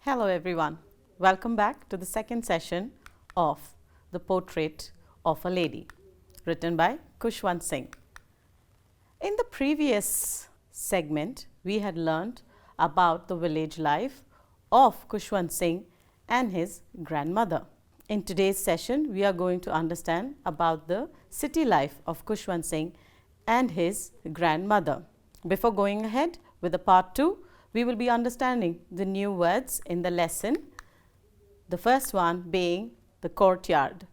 Hello everyone, welcome back to the second session of The Portrait of a Lady, written by Khushwant Singh. In the previous segment, we had learned about the village life of Khushwant Singh and his grandmother. In today's session, we are going to understand about the city life of Khushwant Singh and his grandmother. Before going ahead with the part 2, we will be understanding the new words in the lesson. The first one being the courtyard.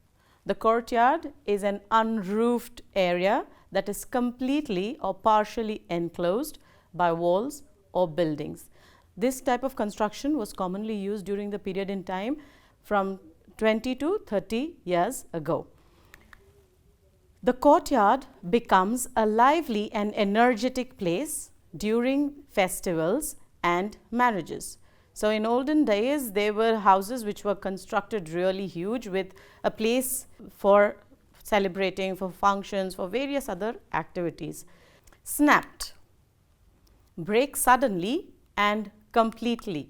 The courtyard is an unroofed area that is completely or partially enclosed by walls or buildings. This type of construction was commonly used during the period in time from 20 to 30 years ago. The courtyard becomes a lively and energetic place during festivals and marriages. So, in olden days, there were houses which were constructed really huge with a place for celebrating, for functions, for various other activities. Snapped, break suddenly and completely.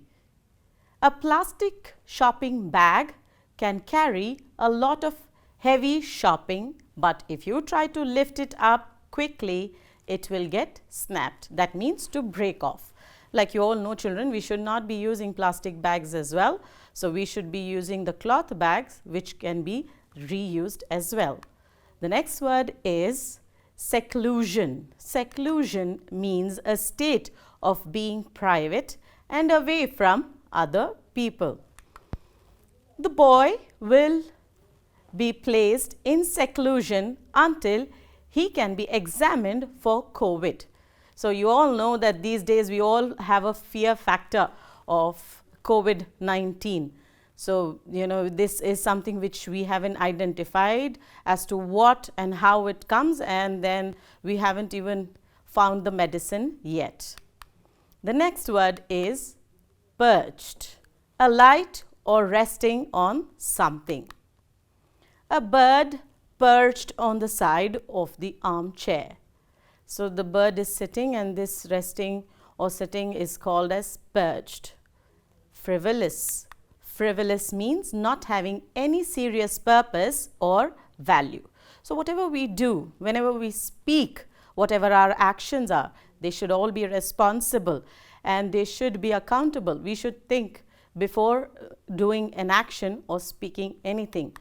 A plastic shopping bag can carry a lot of heavy shopping, but if you try to lift it up quickly, it will get snapped. That means to break off. Like you all know, children, we should not be using plastic bags as well. So, we should be using the cloth bags which can be reused as well. The next word is seclusion. Seclusion means a state of being private and away from other people. The boy will be placed in seclusion until he can be examined for COVID. So, you all know that these days we all have a fear factor of COVID-19. So, this is something which we haven't identified as to what and how it comes, and then we haven't even found the medicine yet. The next word is perched, alight or resting on something. A bird perched on the side of the armchair. So, the bird is sitting and this resting or sitting is called as perched. Frivolous. Frivolous means not having any serious purpose or value. So, whatever we do, whenever we speak, whatever our actions are, they should all be responsible and they should be accountable. We should think before doing an action or speaking anything.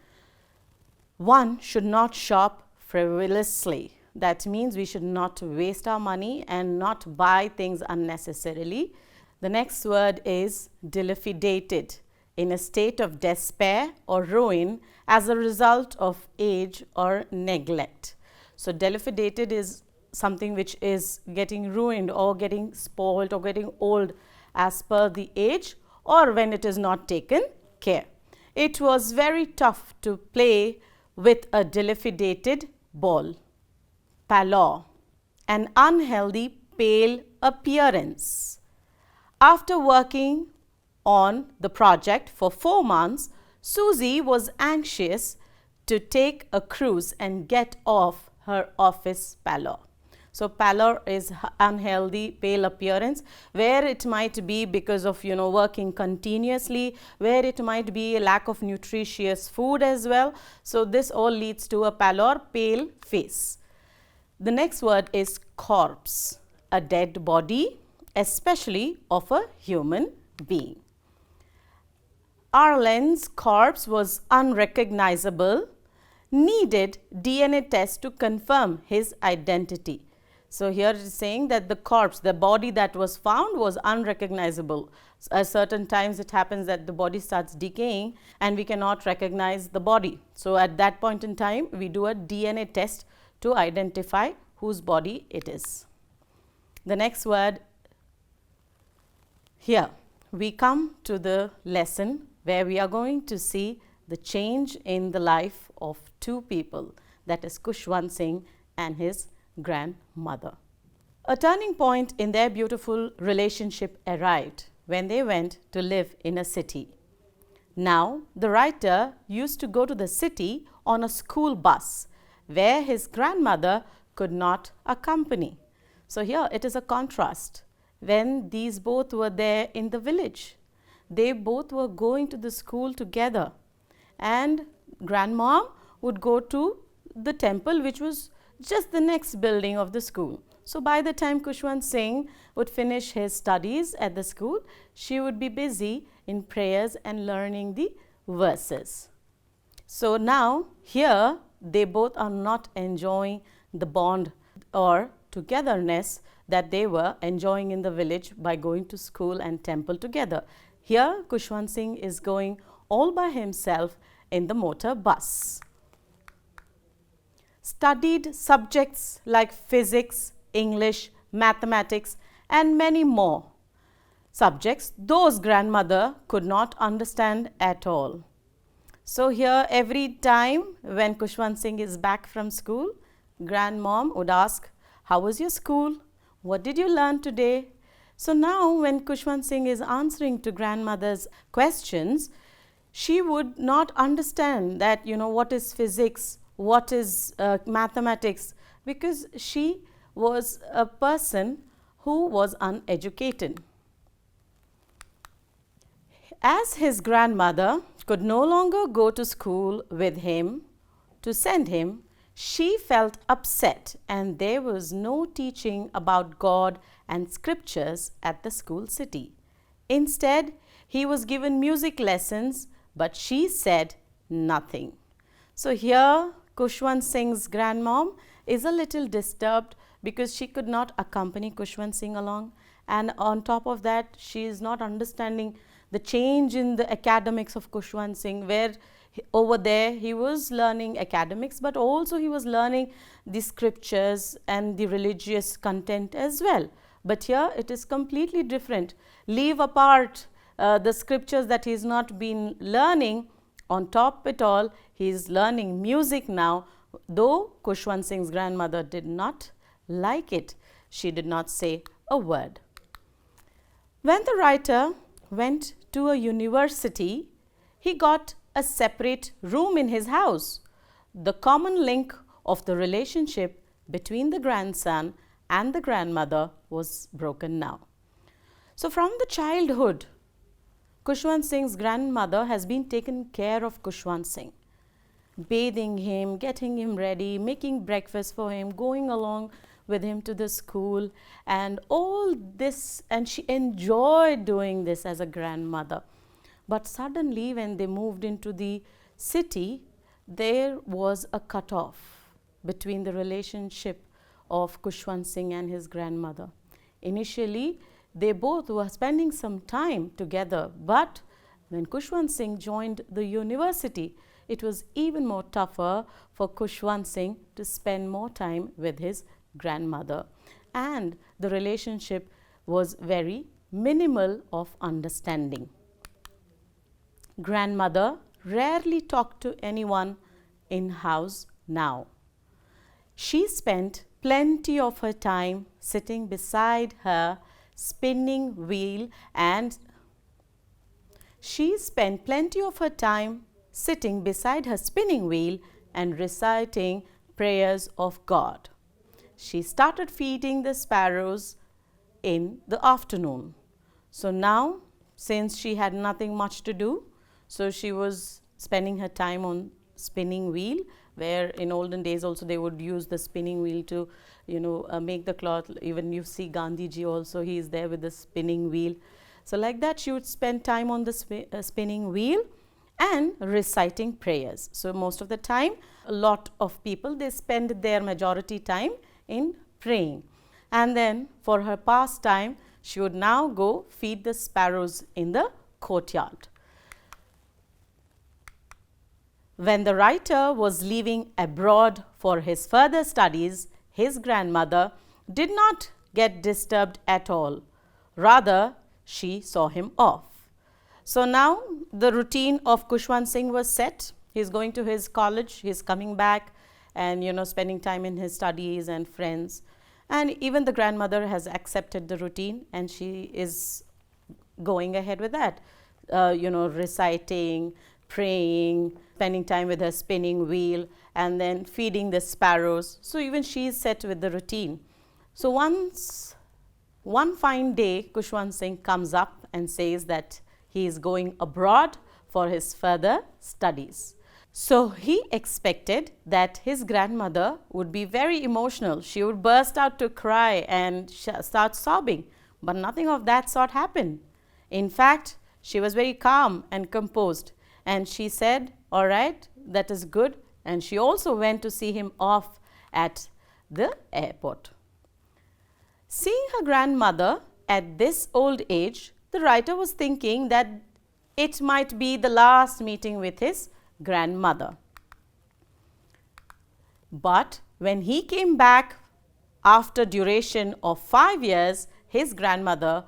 One should not shop frivolously. That means we should not waste our money and not buy things unnecessarily. The next word is dilapidated, in a state of despair or ruin as a result of age or neglect. So, dilapidated is something which is getting ruined or getting spoiled or getting old as per the age or when it is not taken care. It was very tough to play with a dilapidated ball. Pallor, an unhealthy pale appearance. After working on the project for 4 months, Susie was anxious to take a cruise and get off her office pallor. So, pallor is unhealthy pale appearance, where it might be because of working continuously, where it might be a lack of nutritious food as well. So, this all leads to a pallor, pale face. The next word is corpse, a dead body, especially of a human being. Arlen's corpse was unrecognizable, needed DNA test to confirm his identity. So, here it is saying that the corpse, the body that was found was unrecognizable. At certain times it happens that the body starts decaying and we cannot recognize the body. So, at that point in time we do a DNA test to identify whose body it is. The next word, here we come to the lesson where we are going to see the change in the life of two people, that is Khushwant Singh and his grandmother. A turning point in their beautiful relationship arrived when they went to live in a city. Now, the writer used to go to the city on a school bus where his grandmother could not accompany. So, here it is a contrast when these both were there in the village. they both were going to the school together, and grandmom would go to the temple, which was just the next building of the school. So by the time Khushwant Singh would finish his studies at the school, she would be busy in prayers and learning the verses. So now here they both are not enjoying the bond or togetherness that they were enjoying in the village by going to school and temple together. Here Khushwant Singh is going all by himself in the motor bus. Studied subjects like physics, English, mathematics and many more subjects those grandmother could not understand at all. So here every time when Khushwant Singh is back from school, grandmom would ask, how was your school? What did you learn today? So now when Khushwant Singh is answering to grandmother's questions, she would not understand that, what is physics, what is mathematics, because she was a person who was uneducated. As his grandmother could no longer go to school with him to send him, she felt upset, and there was no teaching about God and scriptures at the school city. Instead, he was given music lessons, but she said nothing. So here Khushwant Singh's grandmom is a little disturbed because she could not accompany Khushwant Singh along, and on top of that she is not understanding the change in the academics of Khushwant Singh, where over there he was learning academics, but also he was learning the scriptures and the religious content as well. But here it is completely different. Leave apart the scriptures that he has not been learning. On top of it all, he is learning music now, though Khushwant Singh's grandmother did not like it. She did not say a word. When the writer went to a university, he got a separate room in his house. The common link of the relationship between the grandson and the grandmother was broken now. So from the childhood, Khushwant Singh's grandmother has been taking care of Khushwant Singh, bathing him, getting him ready, making breakfast for him, going along with him to the school, and all this, and she enjoyed doing this as a grandmother. But suddenly when they moved into the city, there was a cutoff between the relationship of Khushwant Singh and his grandmother. Initially, they both were spending some time together, but when Khushwant Singh joined the university, it was even more tougher for Khushwant Singh to spend more time with his grandmother, and the relationship was very minimal of understanding. Grandmother rarely talked to anyone in house now. She spent plenty of her time sitting beside her spinning wheel, and reciting prayers of God. She started feeding the sparrows in the afternoon. So now, since she had nothing much to do, so she was spending her time on spinning wheel, where in olden days also they would use the spinning wheel to make the cloth. Even you see Gandhi ji also, he is there with the spinning wheel. So like that she would spend time on the spinning wheel and reciting prayers. So most of the time, a lot of people, they spend their majority time in praying. And then for her pastime, she would now go feed the sparrows in the courtyard. When the writer was leaving abroad for his further studies, his grandmother did not get disturbed at all. Rather, she saw him off. So now the routine of Khushwant Singh was set. He is going to his college, he is coming back and spending time in his studies and friends. And even the grandmother has accepted the routine, and she is going ahead with that, reciting, praying, spending time with her spinning wheel, and then feeding the sparrows. So even she is set with the routine. So one fine day, Khushwant Singh comes up and says that he is going abroad for his further studies. So he expected that his grandmother would be very emotional. She would burst out to cry and start sobbing. But nothing of that sort happened. In fact, she was very calm and composed. And she said, all right, that is good. And she also went to see him off at the airport. Seeing her grandmother at this old age, the writer was thinking that it might be the last meeting with his grandmother. But when he came back after duration of 5 years, his grandmother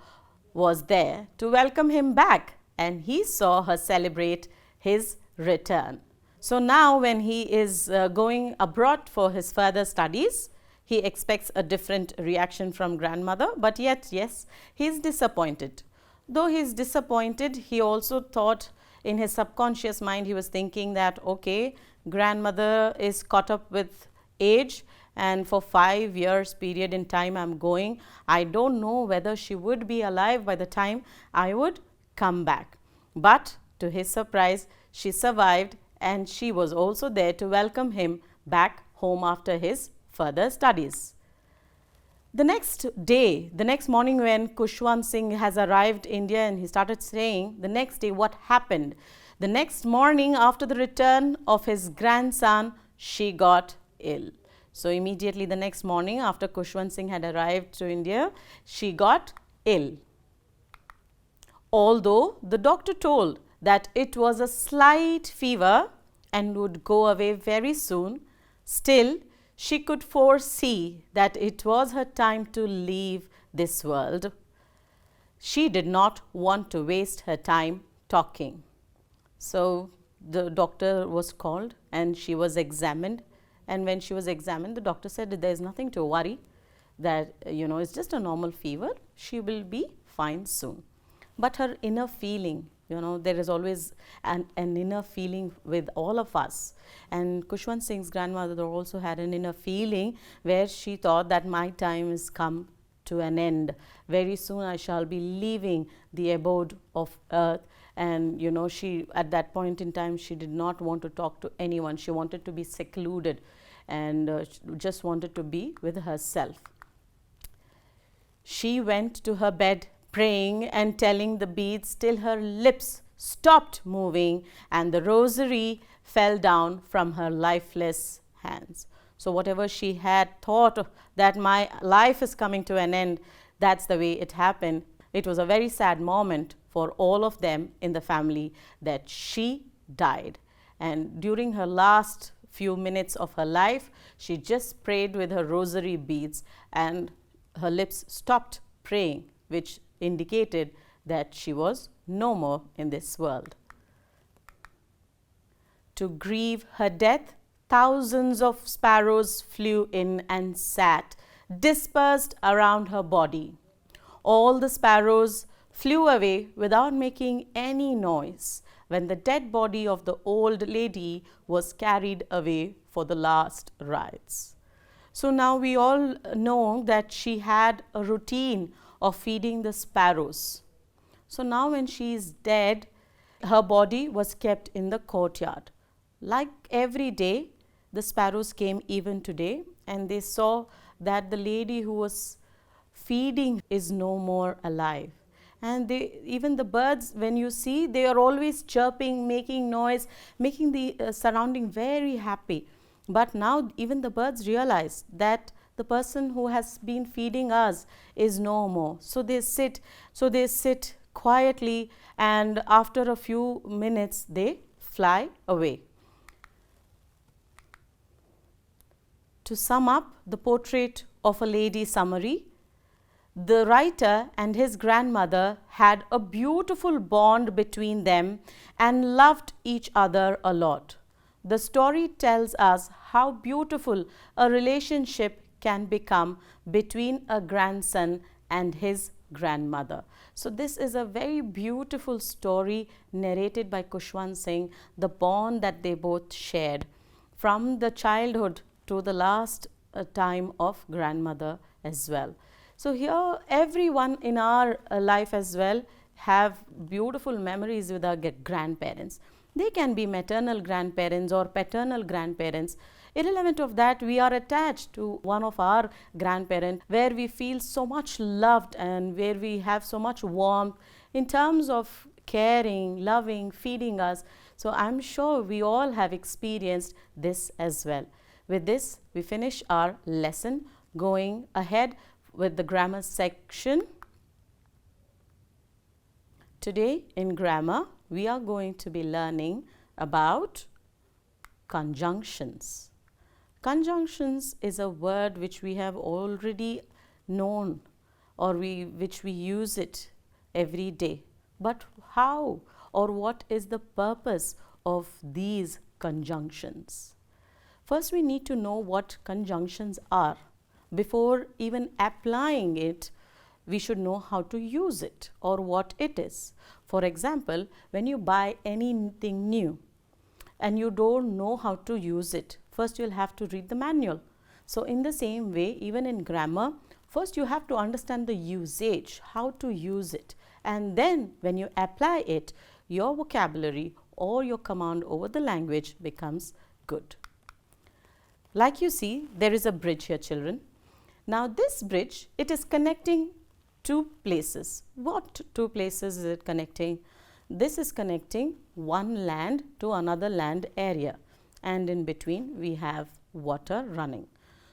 was there to welcome him back, and he saw her celebrate his return. So now when he is going abroad for his further studies, he expects a different reaction from grandmother, but yet yes, he is disappointed. Though he is disappointed, he also thought in his subconscious mind, he was thinking that okay, grandmother is caught up with age, and for 5 years period in time I am going, I don't know whether she would be alive by the time I would come back. But to his surprise, she survived, and she was also there to welcome him back home after his further studies. The next day, the next morning, when Khushwant Singh has arrived in India, and he started saying the next day what happened. The next morning, after the return of his grandson, she got ill. So immediately the next morning, after Khushwant Singh had arrived to India, she got ill. Although the doctor told that it was a slight fever and would go away very soon, still she could foresee that it was her time to leave this world. She did not want to waste her time talking. So the doctor was called and she was examined. And when she was examined, the doctor said that there is nothing to worry, that it's just a normal fever. She will be fine soon. But her inner feeling, there is always an inner feeling with all of us. And Khushwant Singh's grandmother also had an inner feeling where she thought that my time has come to an end. Very soon I shall be leaving the abode of earth. And she, at that point in time, she did not want to talk to anyone. She wanted to be secluded and just wanted to be with herself. She went to her bed praying and telling the beads till her lips stopped moving and the rosary fell down from her lifeless hands. So whatever she had thought that my life is coming to an end, that's the way it happened. It was a very sad moment for all of them in the family that she died. And during her last few minutes of her life, she just prayed with her rosary beads and her lips stopped praying, which indicated that she was no more in this world. To grieve her death, thousands of sparrows flew in and sat, dispersed around her body. All the sparrows flew away without making any noise when the dead body of the old lady was carried away for the last rites. So now we all know that she had a routine of feeding the sparrows. So now when she is dead, her body was kept in the courtyard. Like every day, the sparrows came even today, and they saw that the lady who was feeding is no more alive. And even the birds, when you see, they are always chirping, making noise, making the surrounding very happy. But now even the birds realize that the person who has been feeding us is no more. So they sit quietly, and after a few minutes they fly away. To sum up the portrait of a lady summary, the writer and his grandmother had a beautiful bond between them and loved each other a lot. The story tells us how beautiful a relationship can become between a grandson and his grandmother. So this is a very beautiful story narrated by Khushwant Singh, the bond that they both shared from the childhood to the last time of grandmother as well. So here everyone in our life as well have beautiful memories with our grandparents. They can be maternal grandparents or paternal grandparents. Irrelevant of that, we are attached to one of our grandparents where we feel so much loved and where we have so much warmth in terms of caring, loving, feeding us. So I'm sure we all have experienced this as well. With this, we finish our lesson. Going ahead with the grammar section. Today in grammar, we are going to be learning about conjunctions. Conjunctions is a word which we have already known, or which we use it every day. But how or what is the purpose of these conjunctions? First, we need to know what conjunctions are. Before even applying it, we should know how to use it or what it is. For example, when you buy anything new and you don't know how to use it, first you'll have to read the manual. So in the same way, even in grammar, first you have to understand the usage, how to use it, and then when you apply it, your vocabulary or your command over the language becomes good. Like you see, there is a bridge here, children. Now this bridge, it is connecting two places. What two places is it connecting? This is connecting one land to another land area, and in between we have water running.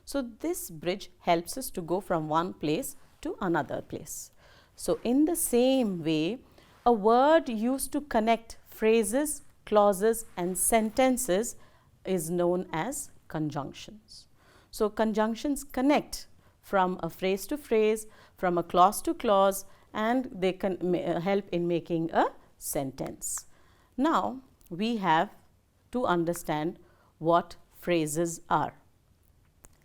So this bridge helps us to go from one place to another place. So in the same way, a word used to connect phrases, clauses and sentences is known as conjunctions. So conjunctions connect from a phrase to phrase, from a clause to clause, and they can help in making a sentence. Now we have to understand what phrases are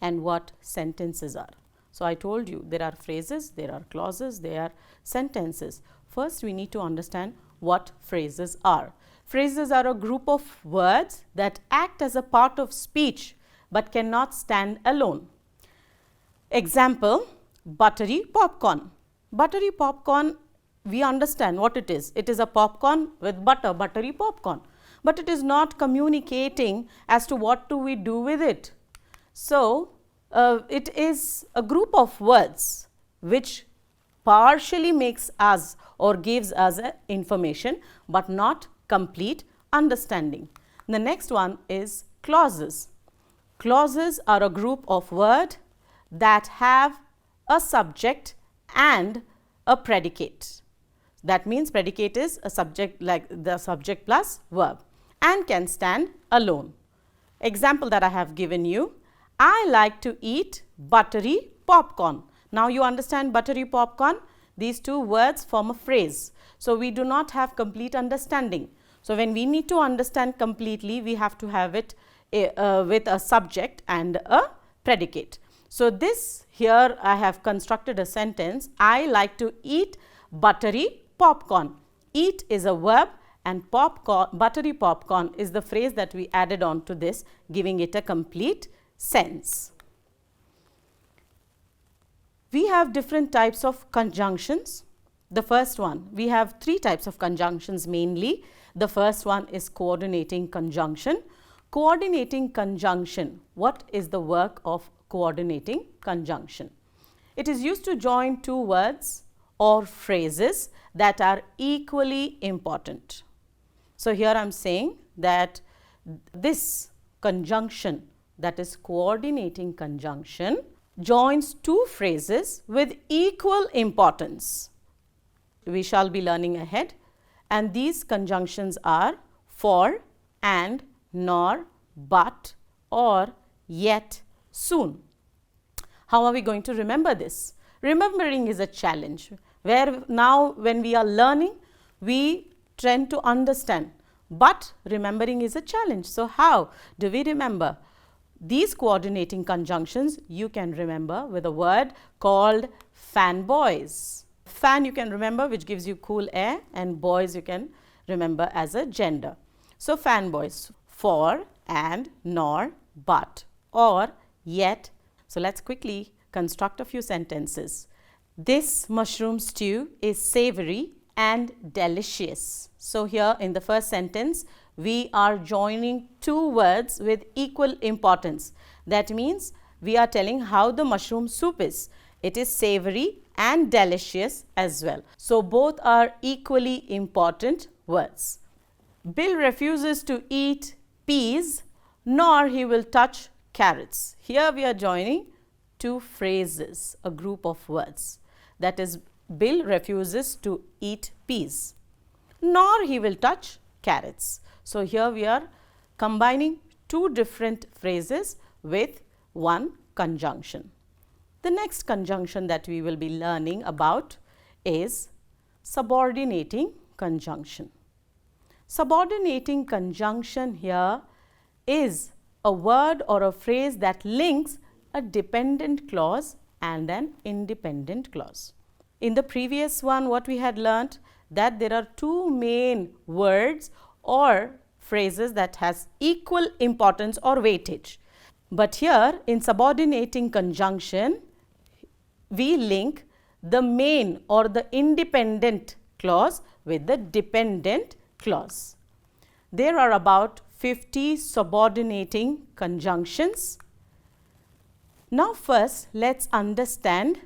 and what sentences are. So I told you there are phrases, there are clauses, there are sentences. First we need to understand what phrases are. Phrases are a group of words that act as a part of speech but cannot stand alone. Example, buttery popcorn. Buttery popcorn, we understand what it is. It is a popcorn with butter, buttery popcorn. But it is not communicating as to what do we do with it. So it is a group of words which partially makes us or gives us information but not complete understanding. The next one is clauses. Clauses are a group of words that have a subject and a predicate. That means predicate is a subject, like the subject plus verb, and can stand alone. Example that I have given you, I like to eat buttery popcorn. Now you understand buttery popcorn? These two words form a phrase. So we do not have complete understanding. So when we need to understand completely, we have to have it with a subject and a predicate. So this here I have constructed a sentence, I like to eat buttery popcorn. Eat is a verb and popcorn, buttery popcorn is the phrase that we added on to this, giving it a complete sense. We have different types of conjunctions. The first one, we have three types of conjunctions mainly. The first one is coordinating conjunction. Coordinating conjunction, what is the work of coordinating conjunction? It is used to join two words or phrases that are equally important. So here I am saying that this conjunction, that is coordinating conjunction, joins two phrases with equal importance. We shall be learning ahead, and these conjunctions are for, and, nor, but, or, yet, soon. How are we going to remember this? Remembering is a challenge, where now when we are learning, we tend to understand, but remembering is a challenge. So how do we remember? These coordinating conjunctions you can remember with a word called fanboys. Fan you can remember, which gives you cool air, and boys you can remember as a gender. So fanboys, for, and, nor, but, or, yet. So let's quickly construct a few sentences. This mushroom stew is savory and delicious. So here in the first sentence, we are joining two words with equal importance. That means we are telling how the mushroom soup is. It is savory and delicious as well. So both are equally important words. Bill refuses to eat peas, nor he will touch carrots. Here we are joining two phrases, a group of words. That is, Bill refuses to eat peas, nor he will touch carrots. So here we are combining two different phrases with one conjunction. The next conjunction that we will be learning about is subordinating conjunction. Subordinating conjunction here is a word or a phrase that links a dependent clause and an independent clause. In the previous one, what we had learnt, that there are two main words or phrases that has equal importance or weightage. But here in subordinating conjunction, we link the main or the independent clause with the dependent clause. There are about 50 subordinating conjunctions. Now first, let's understand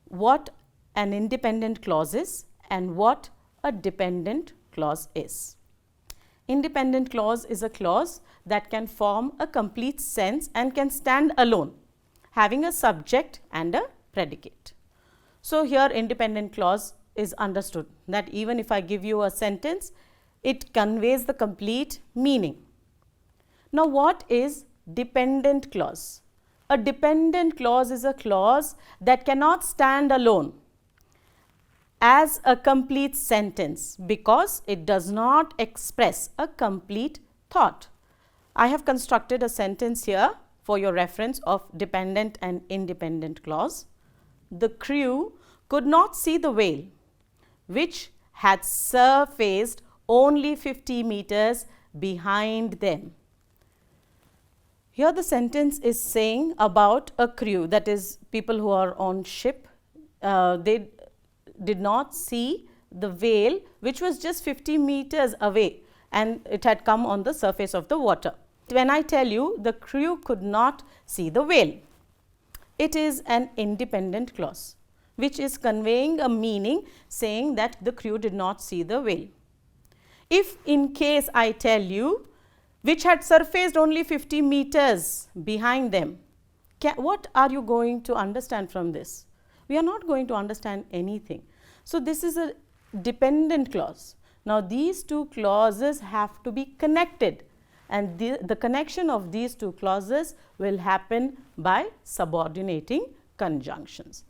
what an independent clause is and what a dependent clause is. Independent clause is a clause that can form a complete sentence and can stand alone, having a subject and a predicate. So here independent clause is understood that even if I give you a sentence, it conveys the complete meaning. Now what is dependent clause? A dependent clause is a clause that cannot stand alone as a complete sentence because it does not express a complete thought. I have constructed a sentence here for your reference of dependent and independent clause. The crew could not see the whale, which had surfaced only 50 meters behind them. Here the sentence is saying about a crew, that is people who are on ship. They did not see the whale, which was just 50 meters away and it had come on the surface of the water. When I tell you the crew could not see the whale, it is an independent clause which is conveying a meaning saying that the crew did not see the whale. If in case I tell you which had surfaced only 50 meters behind them, what are you going to understand from this? We are not going to understand anything. So this is a dependent clause. Now these two clauses have to be connected, and the connection of these two clauses will happen by subordinating conjunctions.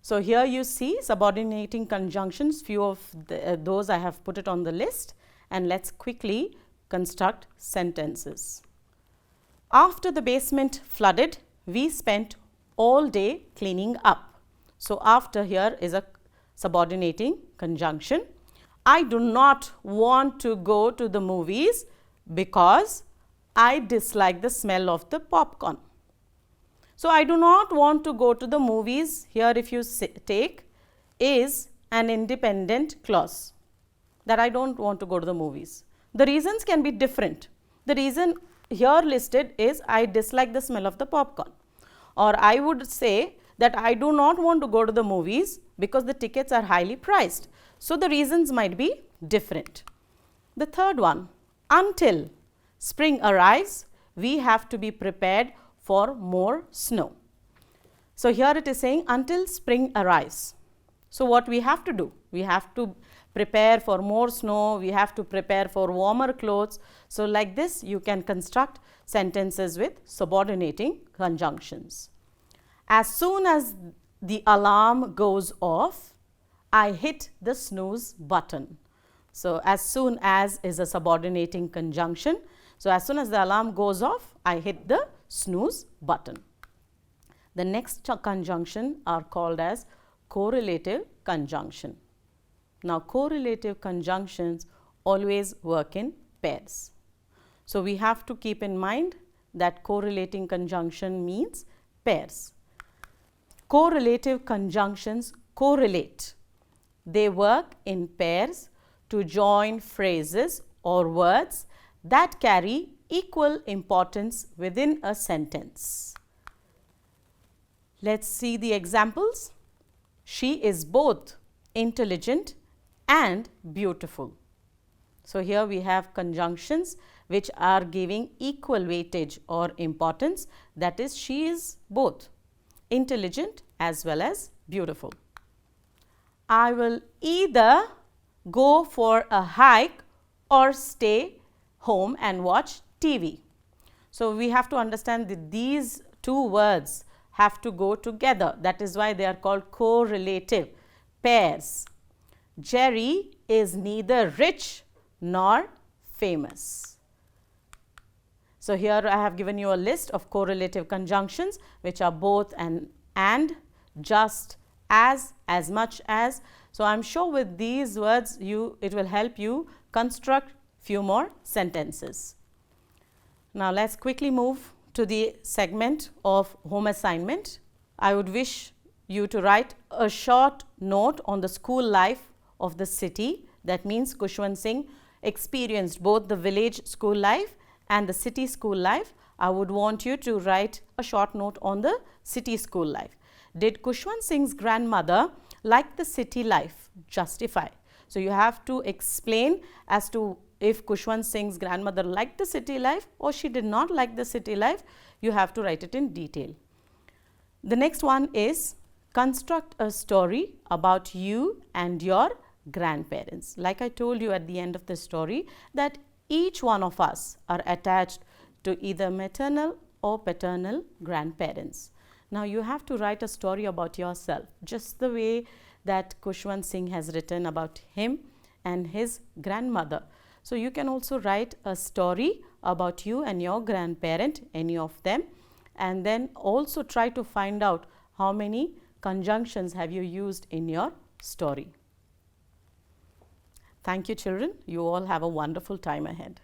So here you see subordinating conjunctions, few of those I have put it on the list, and let's quickly construct sentences. After the basement flooded, we spent all day cleaning up. So after here is a subordinating conjunction. I do not want to go to the movies because I dislike the smell of the popcorn. So I do not want to go to the movies, here if you take, is an independent clause, that I don't want to go to the movies. The reasons can be different. The reason here listed is I dislike the smell of the popcorn, or I would say that I do not want to go to the movies because the tickets are highly priced. So the reasons might be different. The third one, until spring arrives, we have to be prepared for more snow. So here it is saying until spring arrives. So what we have to do? We have to prepare for more snow, we have to prepare for warmer clothes. So like this you can construct sentences with subordinating conjunctions. As soon as the alarm goes off, I hit the snooze button. So as soon as is a subordinating conjunction. So as soon as the alarm goes off, I hit the snooze button. The next conjunction are called as correlative conjunction. Now correlative conjunctions always work in pairs. So we have to keep in mind that correlating conjunction means pairs. Correlative conjunctions correlate They work in pairs to join phrases or words that carry equal importance within a sentence. Let's see the examples. She is both intelligent and beautiful. So, here we have conjunctions which are giving equal weightage or importance, that is, she is both intelligent as well as beautiful. I will either go for a hike or stay home and watch TV. So, we have to understand that these two words have to go together. That is why they are called correlative pairs. Jerry is neither rich nor famous. So, here I have given you a list of correlative conjunctions which are both and, just, as much as. So, I am sure with these words it will help you construct few more sentences. Now, let us quickly move to the segment of home assignment. I would wish you to write a short note on the school life of the city. That means Khushwant Singh experienced both the village school life and the city school life. I would want you to write a short note on the city school life. Did Khushwant Singh's grandmother like the city life? Justify. So, you have to explain as to if Khushwant Singh's grandmother liked the city life or she did not like the city life. You have to write it in detail. The next one is construct a story about you and your grandparents. Like I told you at the end of the story that each one of us are attached to either maternal or paternal grandparents. Now, you have to write a story about yourself just the way that Khushwant Singh has written about him and his grandmother. So, you can also write a story about you and your grandparent, any of them, and then also try to find out how many conjunctions have you used in your story. Thank you, children. You all have a wonderful time ahead.